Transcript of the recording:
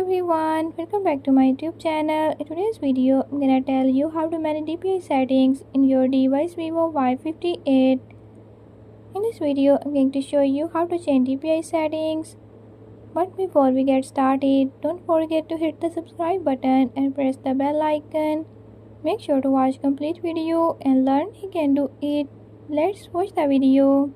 everyone, welcome back to my YouTube channel. In today's video, I'm gonna tell you how to manage DPI settings in your device Vivo Y58. In this video, I'm going to show you how to change DPI settings. But before we get started, don't forget to hit the subscribe button and press the bell icon. Make sure to watch complete video and learn you can do it. Let's watch the video.